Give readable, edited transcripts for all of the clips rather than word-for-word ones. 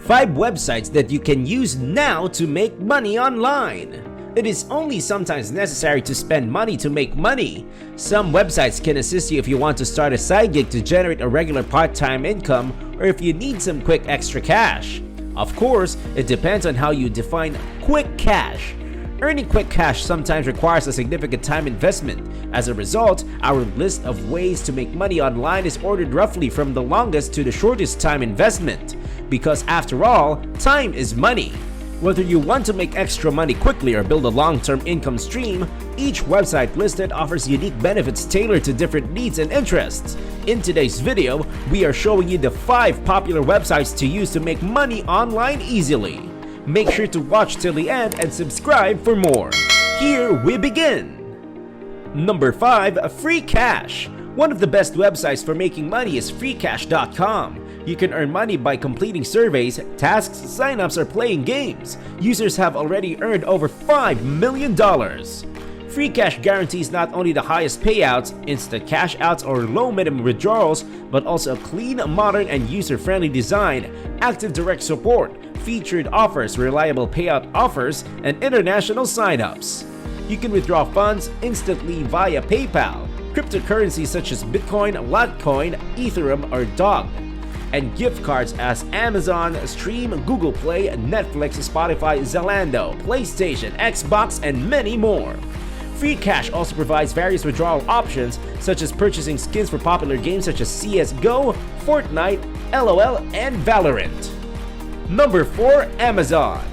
5 websites that you can use now to make money online. It is only sometimes necessary to spend money to make money. Some websites can assist you if you want to start a side gig to generate a regular part-time income, or if you need some quick extra cash. Of course, it depends on how you define quick cash. Earning quick cash sometimes requires a significant time investment. As a result, our list of ways to make money online is ordered roughly from the longest to the shortest time investment. Because after all, time is money. Whether you want to make extra money quickly or build a long-term income stream, each website listed offers unique benefits tailored to different needs and interests. In today's video, we are showing you the 5 popular websites to use to make money online easily. Make sure to watch till the end and subscribe for more. Here we begin. Number 5. Free Cash. One of the best websites for making money is freecash.com. You can earn money by completing surveys, tasks, signups, or playing games. Users have already earned over $5 million. Free Cash guarantees not only the highest payouts, instant cash outs, or low minimum withdrawals, but also a clean, modern, and user-friendly design, active direct support, featured offers, reliable payout offers, and international signups. You can withdraw funds instantly via PayPal, cryptocurrencies such as Bitcoin, Litecoin, Ethereum, or DOG, and gift cards as Amazon, Stream, Google Play, Netflix, Spotify, Zalando, PlayStation, Xbox, and many more. Free Cash also provides various withdrawal options such as purchasing skins for popular games such as CSGO, Fortnite, LOL, and Valorant. Number 4. Amazon.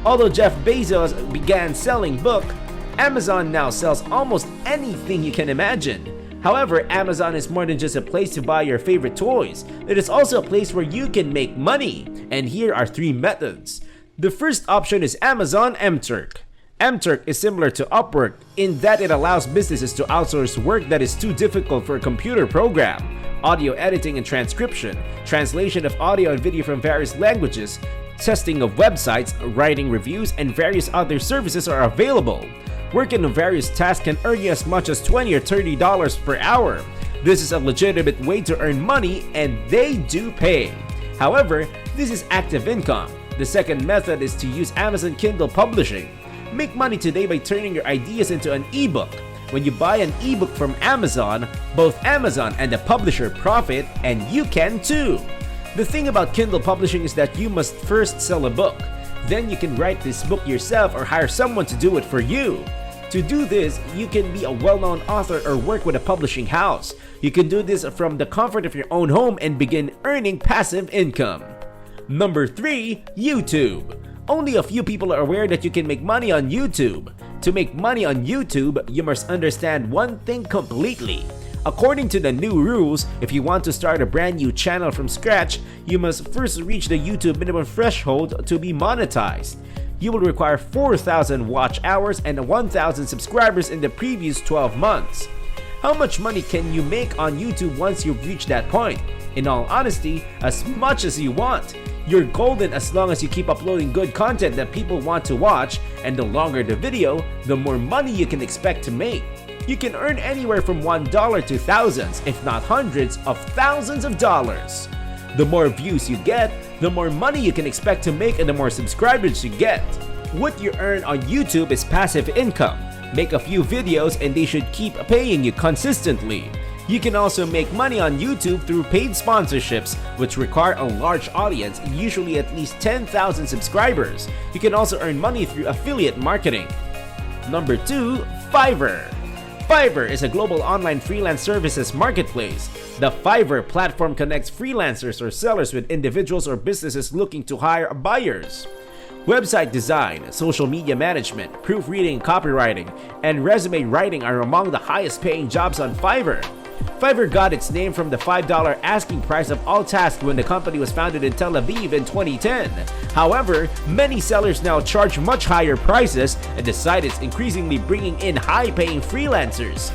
Although Jeff Bezos began selling books, Amazon now sells almost anything you can imagine. However, Amazon is more than just a place to buy your favorite toys. It is also a place where you can make money. And here are 3 methods. The first option is Amazon MTurk. MTurk is similar to Upwork in that it allows businesses to outsource work that is too difficult for a computer program. Audio editing and transcription, translation of audio and video from various languages, testing of websites, writing reviews, and various other services are available. Working on various tasks can earn you as much as $20 or $30 per hour. This is a legitimate way to earn money, and they do pay. However, this is active income. The second method is to use Amazon Kindle Publishing. Make money today by turning your ideas into an ebook. When you buy an ebook from Amazon, both Amazon and the publisher profit, and you can too. The thing about Kindle Publishing is that you must first sell a book. Then you can write this book yourself or hire someone to do it for you. To do this, you can be a well-known author or work with a publishing house. You can do this from the comfort of your own home and begin earning passive income. Number 3. YouTube. Only a few people are aware that you can make money on YouTube. To make money on YouTube, you must understand one thing completely. According to the new rules, if you want to start a brand new channel from scratch, you must first reach the YouTube minimum threshold to be monetized. You will require 4,000 watch hours and 1,000 subscribers in the previous 12 months. How much money can you make on YouTube once you've reached that point? In all honesty, as much as you want. You're golden as long as you keep uploading good content that people want to watch, and the longer the video, the more money you can expect to make. You can earn anywhere from $1 to thousands, if not hundreds of thousands of dollars. The more views you get, the more money you can expect to make, and the more subscribers you get. What you earn on YouTube is passive income. Make a few videos and they should keep paying you consistently. You can also make money on YouTube through paid sponsorships, which require a large audience, usually at least 10,000 subscribers. You can also earn money through affiliate marketing. Number 2. Fiverr. Fiverr is a global online freelance services marketplace. The Fiverr platform connects freelancers or sellers with individuals or businesses looking to hire buyers. Website design, social media management, proofreading, copywriting, and resume writing are among the highest paying jobs on Fiverr. Fiverr got its name from the $5 asking price of all tasks when the company was founded in Tel Aviv in 2010. However, many sellers now charge much higher prices, and the site is increasingly bringing in high-paying freelancers.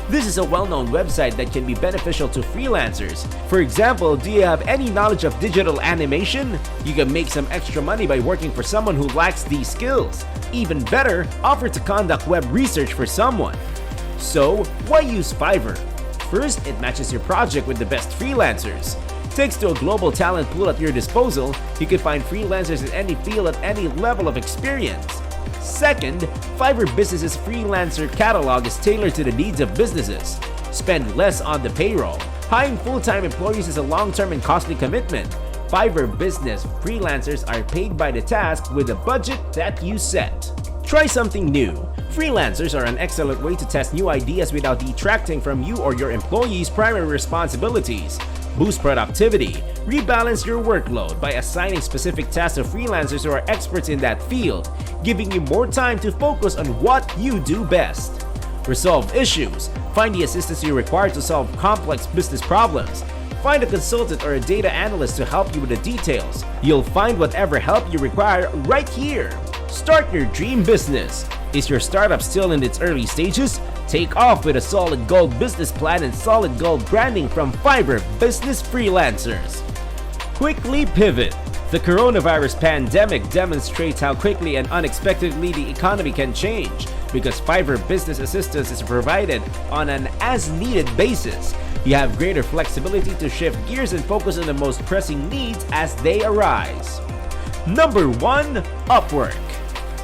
This is a well-known website that can be beneficial to freelancers. For example, do you have any knowledge of digital animation? You can make some extra money by working for someone who lacks these skills. Even better, offer to conduct web research for someone. So, why use Fiverr? First, it matches your project with the best freelancers. Thanks to a global talent pool at your disposal, you can find freelancers in any field at any level of experience. Second, Fiverr Business's freelancer catalog is tailored to the needs of businesses. Spend less on the payroll. Hiring full-time employees is a long-term and costly commitment. Fiverr Business freelancers are paid by the task with a budget that you set. Try something new. Freelancers are an excellent way to test new ideas without detracting from you or your employees' primary responsibilities. Boost productivity. Rebalance your workload by assigning specific tasks to freelancers who are experts in that field, giving you more time to focus on what you do best. Resolve issues. Find the assistance you require to solve complex business problems. Find a consultant or a data analyst to help you with the details. You'll find whatever help you require right here. Start your dream business. Is your startup still in its early stages? Take off with a solid gold business plan and solid gold branding from Fiverr Business Freelancers. Quickly pivot. The coronavirus pandemic demonstrates how quickly and unexpectedly the economy can change. Because Fiverr Business Assistance is provided on an as-needed basis, you have greater flexibility to shift gears and focus on the most pressing needs as they arise. Number 1. Upwork.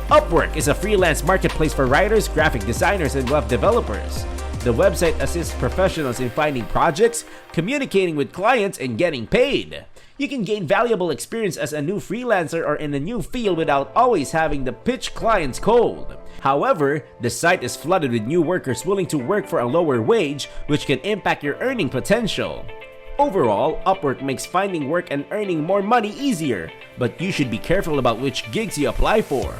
Upwork is a freelance marketplace for writers, graphic designers, and web developers. The website assists professionals in finding projects, communicating with clients, and getting paid. You can gain valuable experience as a new freelancer or in a new field without always having to pitch clients cold. However, the site is flooded with new workers willing to work for a lower wage, which can impact your earning potential. Overall, Upwork makes finding work and earning more money easier, but you should be careful about which gigs you apply for.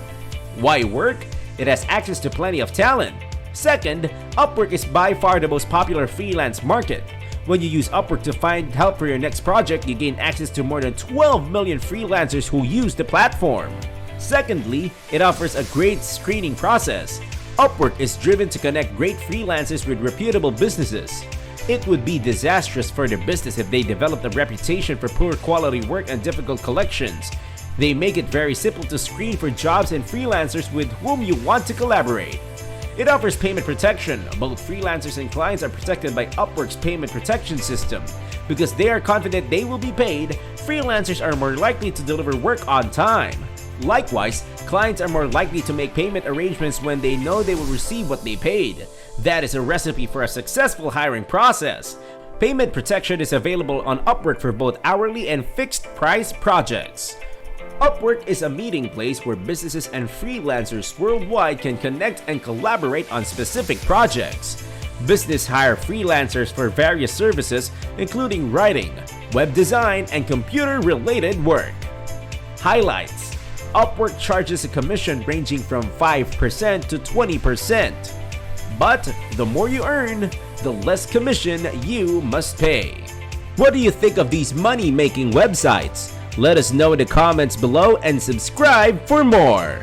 Why work? It has access to plenty of talent. Second, Upwork is by far the most popular freelance market. When you use Upwork to find help for your next project, you gain access to more than 12 million freelancers who use the platform. Secondly, it offers a great screening process. Upwork is driven to connect great freelancers with reputable businesses. It would be disastrous for the business if they developed a reputation for poor quality work and difficult collections. They make it very simple to screen for jobs and freelancers with whom you want to collaborate. It offers payment protection. Both freelancers and clients are protected by Upwork's payment protection system. Because they are confident they will be paid, freelancers are more likely to deliver work on time. Likewise, clients are more likely to make payment arrangements when they know they will receive what they paid. That is a recipe for a successful hiring process. Payment protection is available on Upwork for both hourly and fixed price projects. Upwork is a meeting place where businesses and freelancers worldwide can connect and collaborate on specific projects. Business hire freelancers for various services, including writing, web design, and computer-related work. Highlights: Upwork charges a commission ranging from 5% to 20%. But the more you earn, the less commission you must pay. What do you think of these money-making websites? Let us know in the comments below and subscribe for more.